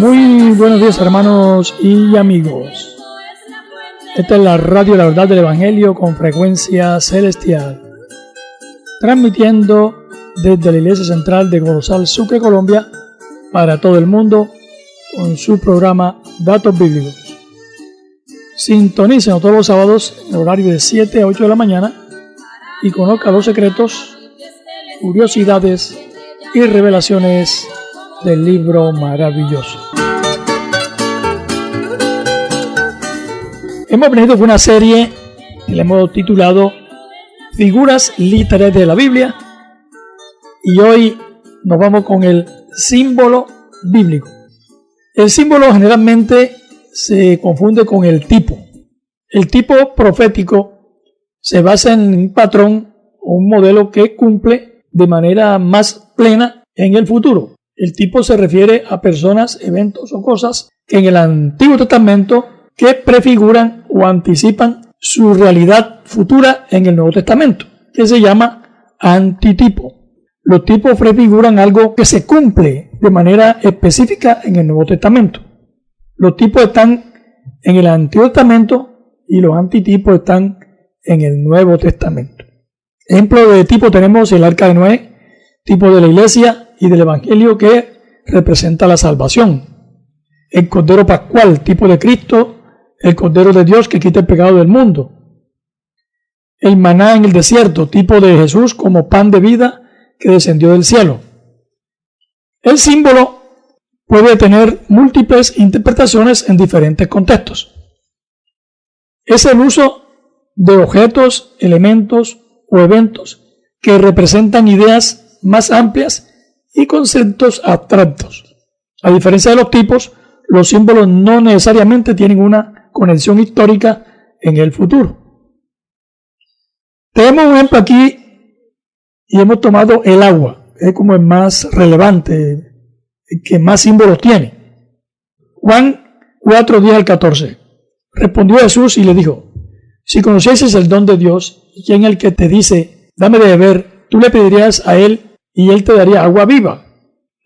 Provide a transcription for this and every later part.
Muy buenos días, hermanos y amigos. Esta es la radio La Verdad del Evangelio con frecuencia celestial, transmitiendo desde la Iglesia Central de Corozal, Sucre, Colombia, para todo el mundo, con su programa Datos Bíblicos. Sintonicen todos los sábados en el horario de 7 a 8 de la mañana y conozca los secretos, curiosidades y revelaciones del libro maravilloso. Hemos venido con una serie que le hemos titulado Figuras literarias de la Biblia, y hoy nos vamos con el símbolo bíblico. El símbolo generalmente se confunde con el tipo. El tipo profético se basa en un patrón o un modelo que cumple de manera más plena en el futuro. El tipo se refiere a personas, eventos o cosas que en el Antiguo Testamento que prefiguran o anticipan su realidad futura en el Nuevo Testamento, que se llama antitipo. Los tipos prefiguran algo que se cumple de manera específica en el Nuevo Testamento. Los tipos están en el Antiguo Testamento y los antitipos están en el Nuevo Testamento. Ejemplo de tipo tenemos el Arca de Noé, tipo de la Iglesia y del Evangelio que representa la salvación. El Cordero Pascual, tipo de Cristo, el Cordero de Dios que quita el pecado del mundo. El maná en el desierto, tipo de Jesús como pan de vida que descendió del cielo. El símbolo puede tener múltiples interpretaciones en diferentes contextos. Es el uso de objetos, elementos o eventos que representan ideas más amplias y conceptos abstractos. A diferencia de los tipos, los símbolos no necesariamente tienen una conexión histórica en el futuro. Tenemos un ejemplo aquí y hemos tomado el agua, es como el más relevante, el que más símbolos tiene. Juan 4, 10 al 14. Respondió Jesús y le dijo: si conocieses el don de Dios, y quién es el que te dice, dame de beber, tú le pedirías a él y él te daría agua viva.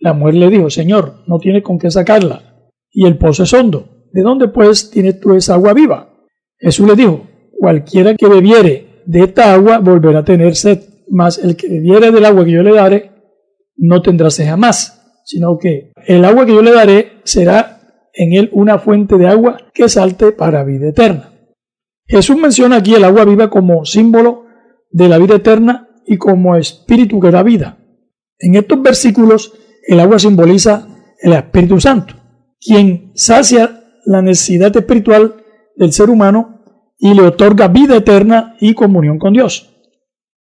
La mujer le dijo: Señor, no tienes con qué sacarla, y el pozo es hondo. ¿De dónde pues tienes tú esa agua viva? Jesús le dijo: cualquiera que bebiere de esta agua volverá a tener sed, mas el que bebiere del agua que yo le daré no tendrá sed jamás, sino que el agua que yo le daré será en él una fuente de agua que salte para vida eterna. Jesús menciona aquí el agua viva como símbolo de la vida eterna y como espíritu que da vida. En estos versículos, el agua simboliza el Espíritu Santo, quien sacia la necesidad espiritual del ser humano y le otorga vida eterna y comunión con Dios.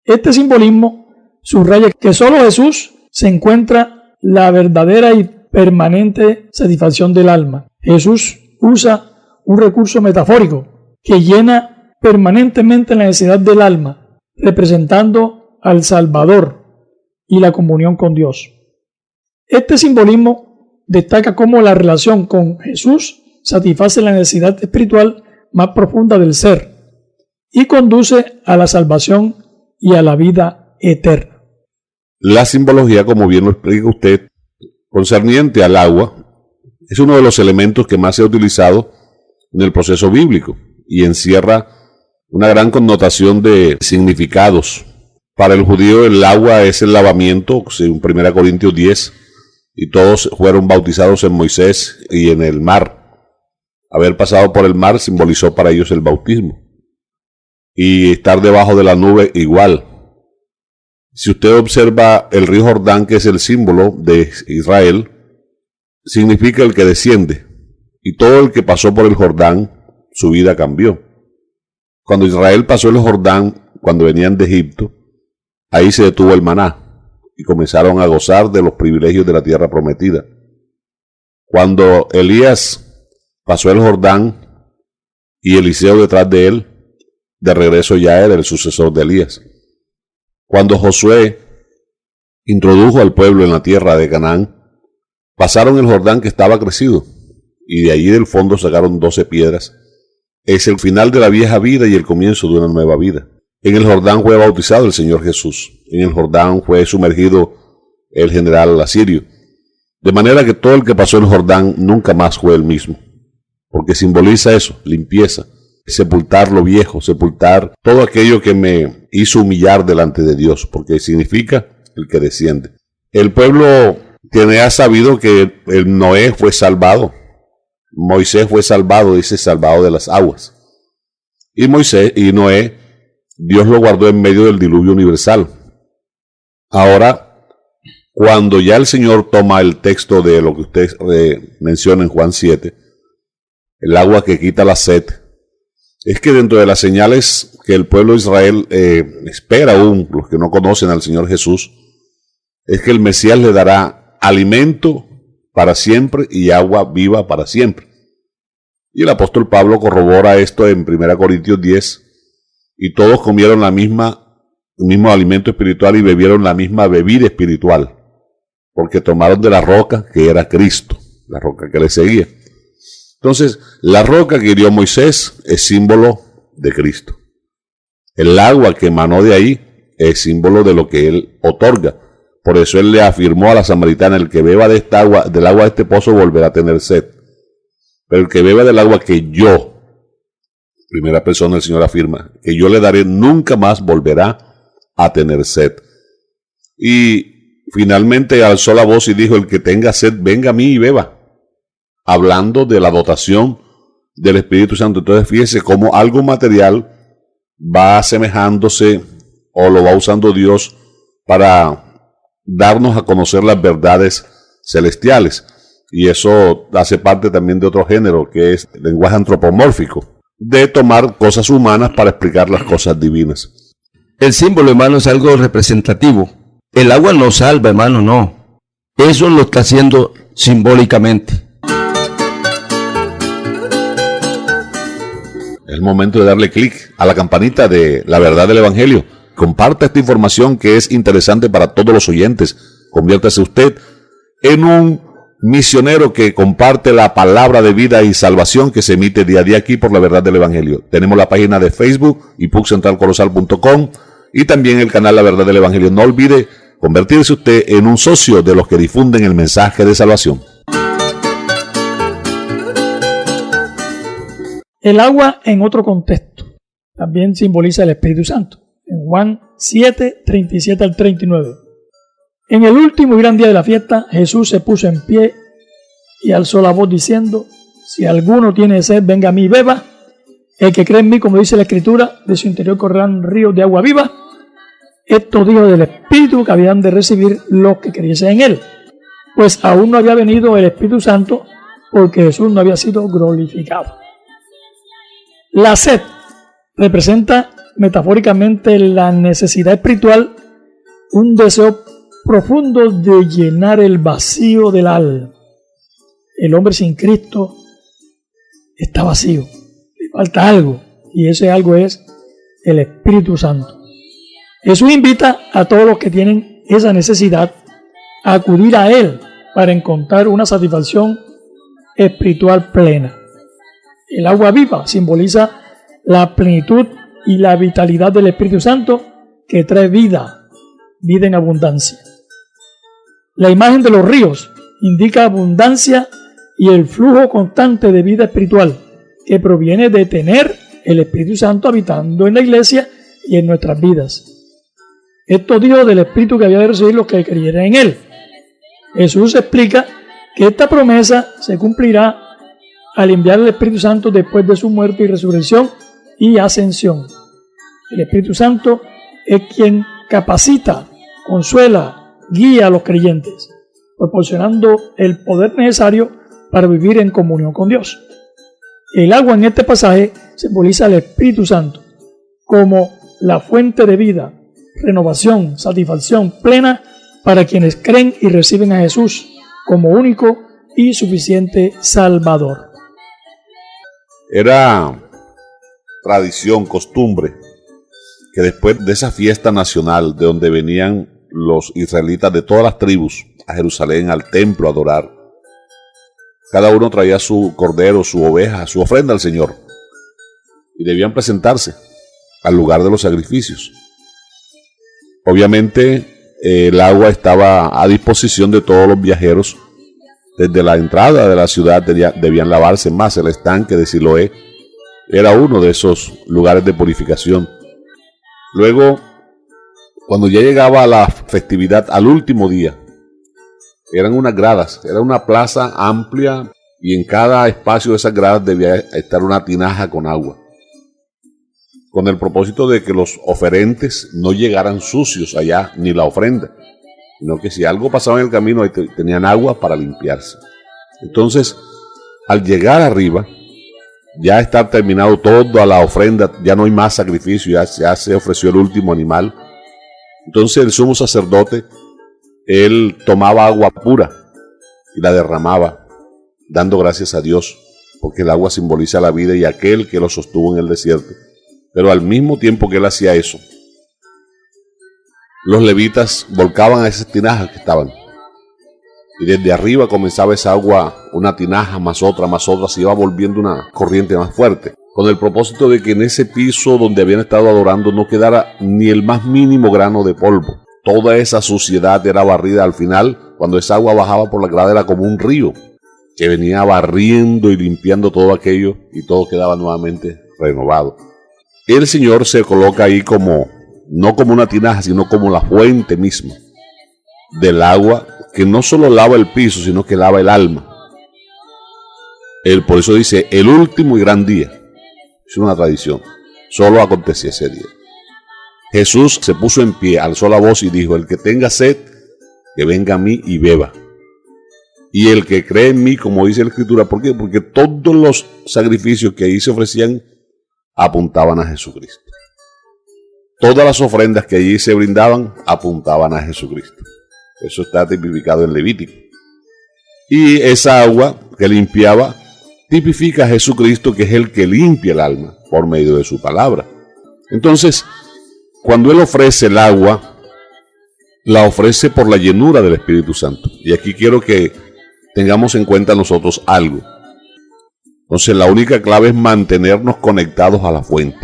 Este simbolismo subraya que solo Jesús se encuentra la verdadera y permanente satisfacción del alma. Jesús usa un recurso metafórico que llena permanentemente la necesidad del alma, representando al Salvador y la comunión con Dios. Este simbolismo destaca cómo la relación con Jesús satisface la necesidad espiritual más profunda del ser y conduce a la salvación y a la vida eterna. La simbología, como bien lo explica usted, concerniente al agua, es uno de los elementos que más se ha utilizado en el proceso bíblico y encierra una gran connotación de significados. Para el judío el agua es el lavamiento, según 1 Corintios 10, y todos fueron bautizados en Moisés y en el mar. Haber pasado por el mar simbolizó para ellos el bautismo. Y estar debajo de la nube igual. Si usted observa el río Jordán, que es el símbolo de Israel, significa el que desciende. Y todo el que pasó por el Jordán, su vida cambió. Cuando Israel pasó el Jordán, cuando venían de Egipto, ahí se detuvo el maná y comenzaron a gozar de los privilegios de la tierra prometida. Cuando Elías pasó el Jordán y Eliseo detrás de él, de regreso ya era el sucesor de Elías. Cuando Josué introdujo al pueblo en la tierra de Canaán, pasaron el Jordán que estaba crecido y de allí del fondo sacaron 12 piedras. Es el final de la vieja vida y el comienzo de una nueva vida. En el Jordán fue bautizado el Señor Jesús. En el Jordán fue sumergido el general asirio. De manera que todo el que pasó el Jordán nunca más fue el mismo, porque simboliza eso, limpieza, sepultar lo viejo, sepultar todo aquello que me hizo humillar delante de Dios, porque significa el que desciende. El pueblo ha sabido que el Noé fue salvado, Moisés fue salvado, dice salvado de las aguas. Y Moisés y Noé, Dios lo guardó en medio del diluvio universal. Ahora, cuando ya el Señor toma el texto de lo que usted menciona en Juan 7, el agua que quita la sed, es que dentro de las señales que el pueblo de Israel espera aún, los que no conocen al Señor Jesús, es que el Mesías le dará alimento para siempre y agua viva para siempre. Y el apóstol Pablo corrobora esto en 1 Corintios 10, y todos comieron el mismo alimento espiritual y bebieron la misma bebida espiritual, porque tomaron de la roca que era Cristo, la roca que le seguía. Entonces, la roca que hirió Moisés es símbolo de Cristo. El agua que emanó de ahí es símbolo de lo que Él otorga. Por eso Él le afirmó a la samaritana: el que beba de esta agua, del agua de este pozo, volverá a tener sed. Pero el que beba del agua que yo, primera persona el Señor afirma, que yo le daré, nunca más volverá a tener sed. Y finalmente alzó la voz y dijo: el que tenga sed, venga a mí y beba. Hablando de la dotación del Espíritu Santo. Entonces fíjese cómo algo material va asemejándose o lo va usando Dios para darnos a conocer las verdades celestiales. Y eso hace parte también de otro género, que es el lenguaje antropomórfico, de tomar cosas humanas para explicar las cosas divinas. El símbolo, hermano, es algo representativo. El agua no salva, hermano, no. Eso lo está haciendo simbólicamente. Es el momento de darle clic a la campanita de la verdad del Evangelio. Comparta esta información que es interesante para todos los oyentes. Conviértase usted en un misionero que comparte la palabra de vida y salvación que se emite día a día aquí por la verdad del Evangelio. Tenemos la página de Facebook, ipuccentralcorozal.com, y también el canal La Verdad del Evangelio. No olvide convertirse usted en un socio de los que difunden el mensaje de salvación. El agua, en otro contexto, también simboliza el Espíritu Santo. En Juan 7, 37 al 39. En el último y gran día de la fiesta, Jesús se puso en pie y alzó la voz diciendo: si alguno tiene sed, venga a mí y beba. El que cree en mí, como dice la Escritura, de su interior correrán ríos de agua viva. Esto dijo del Espíritu que habían de recibir los que creyesen en él, pues aún no había venido el Espíritu Santo, porque Jesús no había sido glorificado. La sed representa metafóricamente la necesidad espiritual, un deseo profundo de llenar el vacío del alma. El hombre sin Cristo está vacío, le falta algo, y ese algo es el Espíritu Santo. Jesús invita a todos los que tienen esa necesidad a acudir a Él para encontrar una satisfacción espiritual plena. El agua viva simboliza la plenitud y la vitalidad del Espíritu Santo que trae vida en abundancia. La imagen de los ríos indica abundancia y el flujo constante de vida espiritual que proviene de tener el Espíritu Santo habitando en la iglesia y en nuestras vidas. Esto dijo del Espíritu que había de recibir los que creyeran en Él. Jesús explica que esta promesa se cumplirá al enviar el Espíritu Santo después de su muerte y resurrección y ascensión. El Espíritu Santo es quien capacita, consuela, guía a los creyentes, proporcionando el poder necesario para vivir en comunión con Dios. El agua en este pasaje simboliza al Espíritu Santo como la fuente de vida, renovación, satisfacción plena para quienes creen y reciben a Jesús como único y suficiente Salvador. Era tradición, costumbre, que después de esa fiesta nacional de donde venían los israelitas de todas las tribus a Jerusalén, al templo, a adorar, cada uno traía su cordero, su oveja, su ofrenda al Señor, y debían presentarse al lugar de los sacrificios. Obviamente el agua estaba a disposición de todos los viajeros desde la entrada de la ciudad debían lavarse más. El estanque de Siloé era uno de esos lugares de purificación. Luego, cuando ya llegaba la festividad al último día, eran unas gradas, era una plaza amplia y en cada espacio de esas gradas debía estar una tinaja con agua, con el propósito de que los oferentes no llegaran sucios allá, ni la ofrenda, sino que si algo pasaba en el camino, ahí tenían agua para limpiarse. Entonces, al llegar arriba, ya está terminado toda la ofrenda, ya no hay más sacrificio, ya se ofreció el último animal. Entonces el sumo sacerdote, él tomaba agua pura y la derramaba, dando gracias a Dios, porque el agua simboliza la vida y aquel que lo sostuvo en el desierto. Pero al mismo tiempo que él hacía eso, los levitas volcaban a esas tinajas que estaban. Y desde arriba comenzaba esa agua, una tinaja más otra, se iba volviendo una corriente más fuerte, con el propósito de que en ese piso donde habían estado adorando no quedara ni el más mínimo grano de polvo. Toda esa suciedad era barrida al final. Cuando esa agua bajaba por la grada era como un río que venía barriendo y limpiando todo aquello, y todo quedaba nuevamente renovado. El Señor se coloca ahí como, no como una tinaja, sino como la fuente misma del agua, que no solo lava el piso, sino que lava el alma. Él por eso dice, el último y gran día. Es una tradición. Solo acontecía ese día. Jesús se puso en pie, alzó la voz y dijo, el que tenga sed, que venga a mí y beba. Y el que cree en mí, como dice la Escritura, ¿por qué? Porque todos los sacrificios que ahí se ofrecían apuntaban a Jesucristo. Todas las ofrendas que allí se brindaban apuntaban a Jesucristo. Eso está tipificado en Levítico. Y esa agua que limpiaba tipifica a Jesucristo, que es el que limpia el alma por medio de su palabra. Entonces, cuando Él ofrece el agua, la ofrece por la llenura del Espíritu Santo. Y aquí quiero que tengamos en cuenta nosotros algo. Entonces, la única clave es mantenernos conectados a la fuente.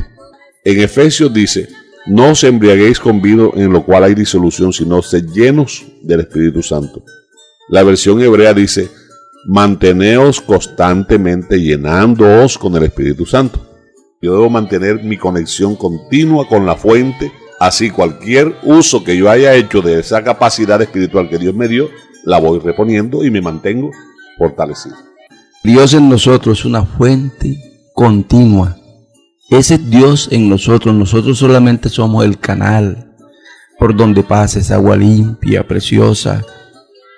En Efesios dice, no os embriaguéis con vino en lo cual hay disolución, sino sed llenos del Espíritu Santo. La versión hebrea dice, manteneos constantemente llenándoos con el Espíritu Santo. Yo debo mantener mi conexión continua con la fuente, así cualquier uso que yo haya hecho de esa capacidad espiritual que Dios me dio, la voy reponiendo y me mantengo fortalecido. Dios en nosotros es una fuente continua. Ese Dios en nosotros solamente somos el canal por donde pasa esa agua limpia, preciosa,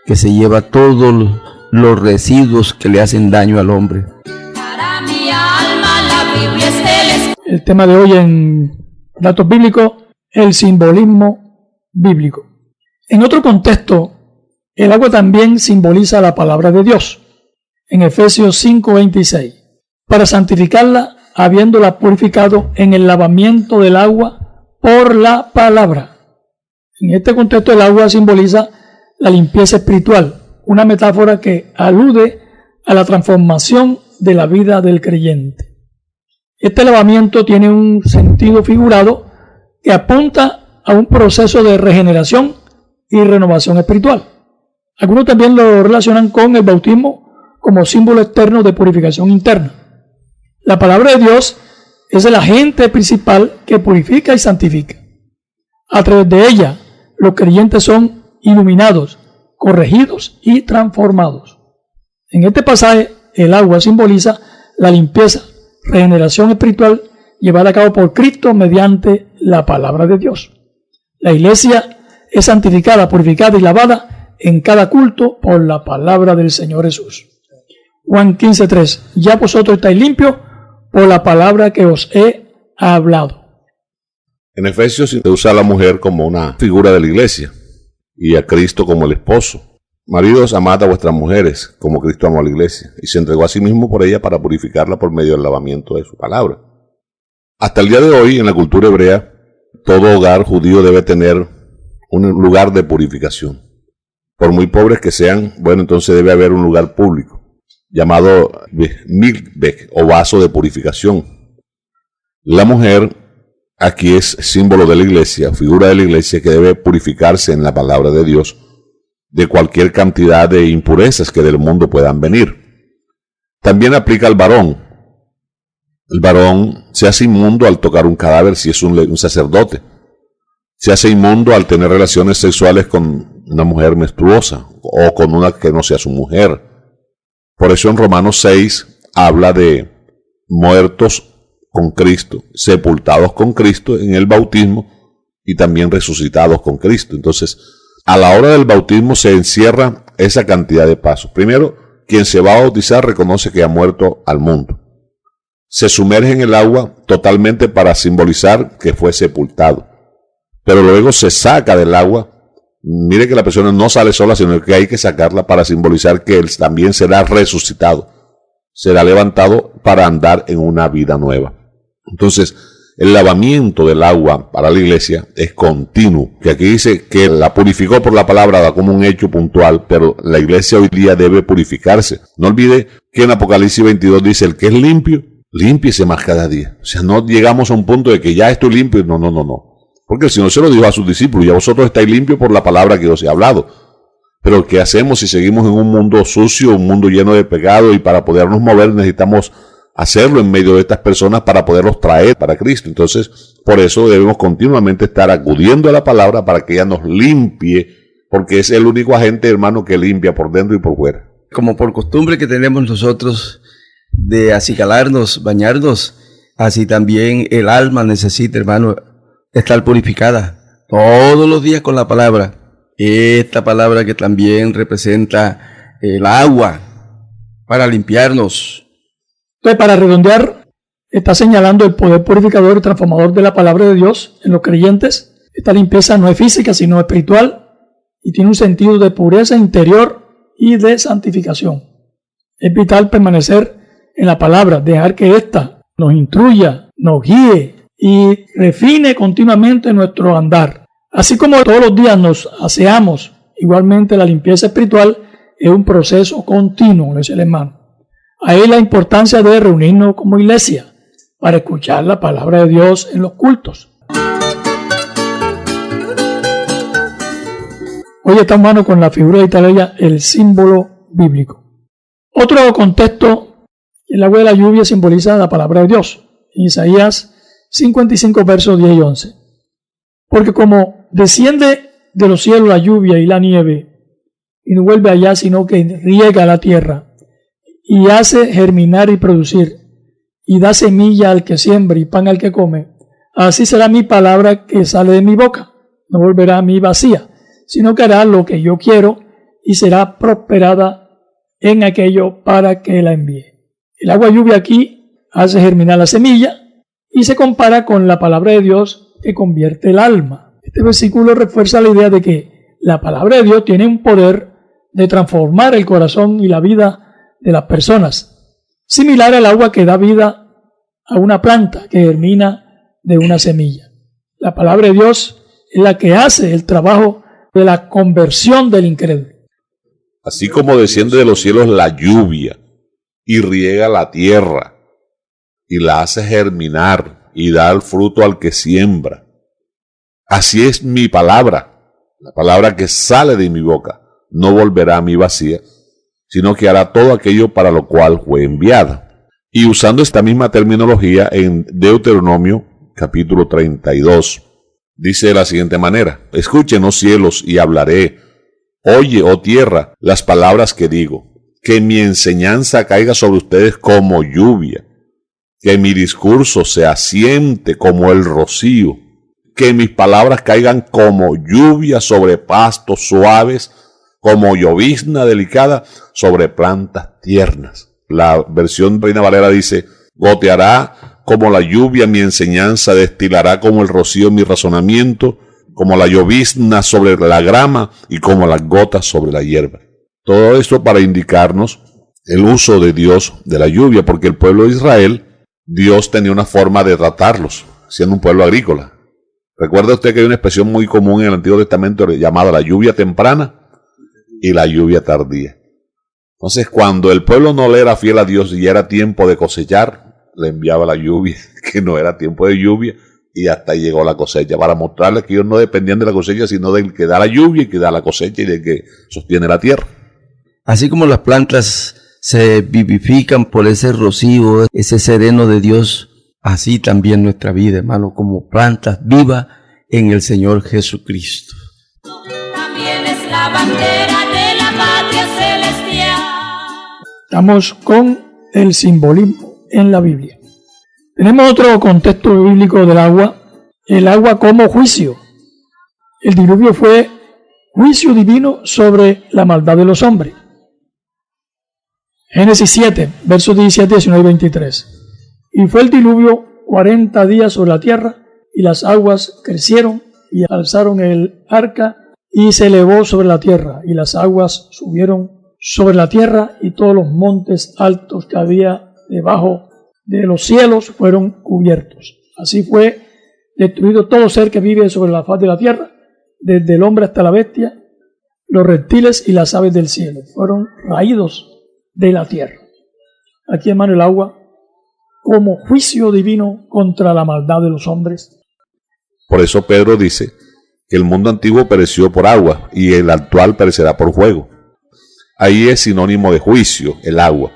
que se lleva todos los residuos que le hacen daño al hombre. Para mi alma la Biblia es El tema de hoy en Datos Bíblicos, el simbolismo bíblico. En otro contexto, el agua también simboliza la palabra de Dios. En Efesios 5:26, para santificarla, habiéndola purificado en el lavamiento del agua por la palabra. En este contexto, el agua simboliza la limpieza espiritual, una metáfora que alude a la transformación de la vida del creyente. Este lavamiento tiene un sentido figurado que apunta a un proceso de regeneración y renovación espiritual. Algunos también lo relacionan con el bautismo como símbolo externo de purificación interna. La palabra de Dios es el agente principal que purifica y santifica. A través de ella, los creyentes son iluminados, corregidos y transformados. En este pasaje, el agua simboliza la limpieza, regeneración espiritual llevada a cabo por Cristo mediante la palabra de Dios. La iglesia es santificada, purificada y lavada en cada culto por la palabra del Señor Jesús. Juan 15:3, ya vosotros estáis limpios por la palabra que os he hablado. En Efesios se usa a la mujer como una figura de la iglesia y a Cristo como el esposo. Maridos, amad a vuestras mujeres como Cristo amó a la iglesia y se entregó a sí mismo por ella para purificarla por medio del lavamiento de su palabra. Hasta el día de hoy, en la cultura hebrea, todo hogar judío debe tener un lugar de purificación. Por muy pobres que sean, bueno, entonces debe haber un lugar público llamado mikveh o vaso de purificación. La mujer aquí es símbolo de la iglesia, figura de la iglesia que debe purificarse en la palabra de Dios de cualquier cantidad de impurezas que del mundo puedan venir. También aplica al varón. El varón se hace inmundo al tocar un cadáver si es un sacerdote. Se hace inmundo al tener relaciones sexuales con una mujer menstruosa o con una que no sea su mujer. Por eso en Romanos 6 habla de muertos con Cristo, sepultados con Cristo en el bautismo y también resucitados con Cristo. Entonces, a la hora del bautismo se encierra esa cantidad de pasos. Primero, quien se va a bautizar reconoce que ha muerto al mundo. Se sumerge en el agua totalmente para simbolizar que fue sepultado. Pero luego se saca del agua. Mire que la persona no sale sola, sino que hay que sacarla para simbolizar que él también será resucitado. Será levantado para andar en una vida nueva. Entonces, el lavamiento del agua para la iglesia es continuo, que aquí dice que la purificó por la palabra, da como un hecho puntual, pero la iglesia hoy día debe purificarse. No olvide que en Apocalipsis 22 dice, el que es limpio, límpiese más cada día. O sea, no llegamos a un punto de que ya estoy limpio, no. Porque el Señor se lo dijo a sus discípulos, ya vosotros estáis limpios por la palabra que os he hablado. Pero ¿qué hacemos si seguimos en un mundo sucio, un mundo lleno de pecado, y para podernos mover necesitamos hacerlo en medio de estas personas para poderlos traer para Cristo? Entonces, por eso debemos continuamente estar acudiendo a la palabra para que ella nos limpie, porque es el único agente, hermano, que limpia por dentro y por fuera. Como por costumbre que tenemos nosotros de acicalarnos, bañarnos, así también el alma necesita, hermano, estar purificada todos los días con la palabra. Esta palabra que también representa el agua para limpiarnos. Entonces, para redondear, está señalando el poder purificador y transformador de la palabra de Dios en los creyentes. Esta limpieza no es física, sino espiritual, y tiene un sentido de pureza interior y de santificación. Es vital permanecer en la palabra, dejar que ésta nos instruya, nos guíe y refine continuamente nuestro andar. Así como todos los días nos aseamos, igualmente la limpieza espiritual es un proceso continuo, dice el hermano. Ahí la importancia de reunirnos como iglesia para escuchar la palabra de Dios en los cultos. Hoy estamos, hermano, con la figura de Italia, el símbolo bíblico. Otro contexto, el agua de la lluvia simboliza la palabra de Dios. En Isaías 55, versos 10 y 11. Porque como desciende de los cielos la lluvia y la nieve, y no vuelve allá, sino que riega la tierra, y hace germinar y producir, y da semilla al que siembra y pan al que come, así será mi palabra que sale de mi boca. No volverá a mí vacía, sino que hará lo que yo quiero, y será prosperada en aquello para que la envíe. El agua lluvia aquí hace germinar la semilla, y se compara con la palabra de Dios que convierte el alma. Este versículo refuerza la idea de que la palabra de Dios tiene un poder de transformar el corazón y la vida de las personas, similar al agua que da vida a una planta que germina de una semilla. La palabra de Dios es la que hace el trabajo de la conversión del incrédulo. Así como desciende de los cielos la lluvia y riega la tierra y la hace germinar y da el fruto al que siembra, así es mi palabra, la palabra que sale de mi boca. No volverá a mí vacía, sino que hará todo aquello para lo cual fue enviada. Y usando esta misma terminología en Deuteronomio capítulo 32, dice de la siguiente manera: escuchen, oh cielos, y hablaré. Oye, oh tierra, las palabras que digo. Que mi enseñanza caiga sobre ustedes como lluvia. Que mi discurso se asiente como el rocío. Que mis palabras caigan como lluvia sobre pastos suaves, como llovizna delicada sobre plantas tiernas. La versión Reina Valera dice: goteará como la lluvia mi enseñanza, destilará como el rocío mi razonamiento, como la llovizna sobre la grama y como las gotas sobre la hierba. Todo esto para indicarnos el uso de Dios de la lluvia, porque el pueblo de Israel, Dios tenía una forma de tratarlos, siendo un pueblo agrícola. Recuerda usted que hay una expresión muy común en el Antiguo Testamento llamada la lluvia temprana y la lluvia tardía. Entonces, cuando el pueblo no le era fiel a Dios y era tiempo de cosechar, le enviaba la lluvia, que no era tiempo de lluvia, y hasta ahí llegó la cosecha, para mostrarles que ellos no dependían de la cosecha, sino del que da la lluvia y que da la cosecha y del que sostiene la tierra. Así como las plantas se vivifican por ese rocío, ese sereno de Dios, así también nuestra vida, hermano, como plantas vivas en el Señor Jesucristo. También es la bandera de la patria celestial. Estamos con el simbolismo en la Biblia. Tenemos otro contexto bíblico del agua, el agua como juicio. El diluvio fue juicio divino sobre la maldad de los hombres. Génesis 7, versos 17, 19 y 23. Y fue el diluvio 40 días sobre la tierra, y las aguas crecieron y alzaron el arca y se elevó sobre la tierra, y las aguas subieron sobre la tierra, y todos los montes altos que había debajo de los cielos fueron cubiertos. Así fue destruido todo ser que vive sobre la faz de la tierra, desde el hombre hasta la bestia, los reptiles y las aves del cielo. Fueron raídos de la tierra. Aquí, hermano, el agua como juicio divino contra la maldad de los hombres. Por eso Pedro dice que el mundo antiguo pereció por agua y el actual perecerá por fuego. Ahí es sinónimo de juicio, el agua,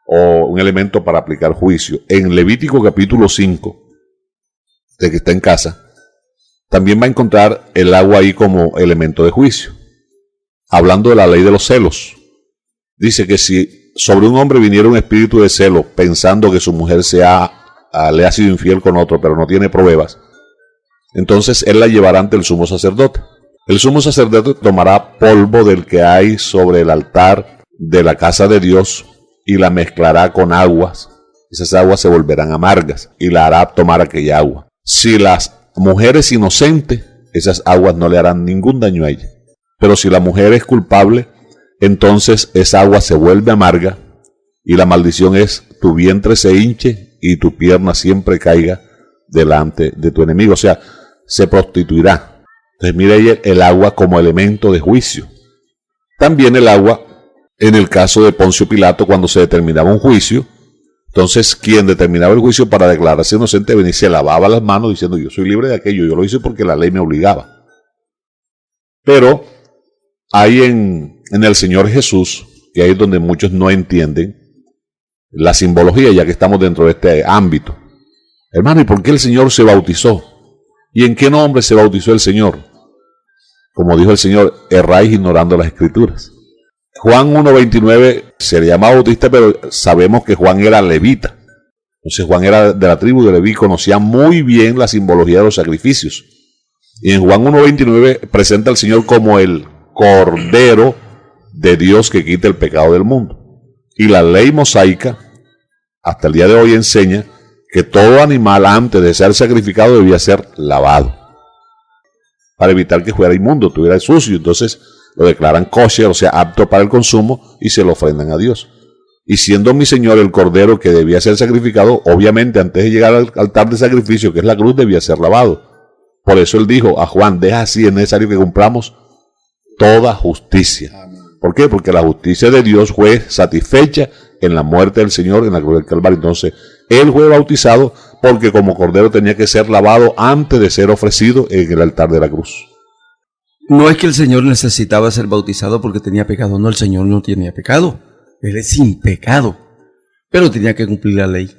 o un elemento para aplicar juicio. En Levítico capítulo 5, de que está en casa, también va a encontrar el agua ahí como elemento de juicio. Hablando de la ley de los celos, dice que si sobre un hombre viniera un espíritu de celo pensando que su mujer le ha sido infiel con otro, pero no tiene pruebas, entonces él la llevará ante el sumo sacerdote. El sumo sacerdote tomará polvo del que hay sobre el altar de la casa de Dios y la mezclará con aguas. Esas aguas se volverán amargas y la hará tomar aquella agua. Si la mujer es inocente, esas aguas no le harán ningún daño a ella. Pero si la mujer es culpable, entonces esa agua se vuelve amarga y la maldición es: tu vientre se hinche y tu pierna siempre caiga delante de tu enemigo. O sea, se prostituirá. Entonces mira ahí el agua como elemento de juicio. También el agua en el caso de Poncio Pilato, cuando se determinaba un juicio, entonces quien determinaba el juicio para declararse inocente venía y se lavaba las manos diciendo: yo soy libre de aquello, yo lo hice porque la ley me obligaba. Pero hay en el Señor Jesús, que ahí es donde muchos no entienden la simbología, ya que estamos dentro de este ámbito. Hermano, ¿y por qué el Señor se bautizó? ¿Y en qué nombre se bautizó el Señor? Como dijo el Señor, erráis ignorando las Escrituras. Juan 1:29 se le llama bautista, pero sabemos que Juan era levita. Entonces Juan era de la tribu de Leví, conocía muy bien la simbología de los sacrificios. Y en Juan 1:29 presenta al Señor como el Cordero de Dios que quita el pecado del mundo. Y la ley mosaica, hasta el día de hoy, enseña que todo animal antes de ser sacrificado debía ser lavado, para evitar que fuera inmundo, tuviera sucio. Entonces lo declaran kosher, o sea, apto para el consumo, y se lo ofrendan a Dios. Y siendo mi Señor el Cordero que debía ser sacrificado, obviamente antes de llegar al altar de sacrificio, que es la cruz, debía ser lavado. Por eso él dijo a Juan: deja así, es necesario que cumplamos toda justicia. ¿Por qué? Porque la justicia de Dios fue satisfecha en la muerte del Señor en la cruz del Calvario. Entonces él fue bautizado porque como cordero tenía que ser lavado antes de ser ofrecido en el altar de la cruz. No es que el Señor necesitaba ser bautizado porque tenía pecado. No, el Señor no tenía pecado. Él es sin pecado. Pero tenía que cumplir la ley.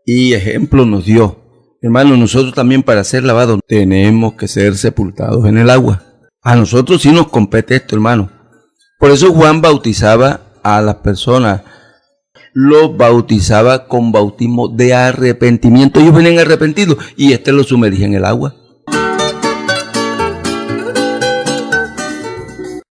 Y ejemplo nos dio. Hermano, nosotros también para ser lavados tenemos que ser sepultados en el agua. A nosotros sí nos compete esto, hermano. Por eso Juan bautizaba a las personas. Los bautizaba con bautismo de arrepentimiento. Ellos venían arrepentidos y lo sumergía en el agua.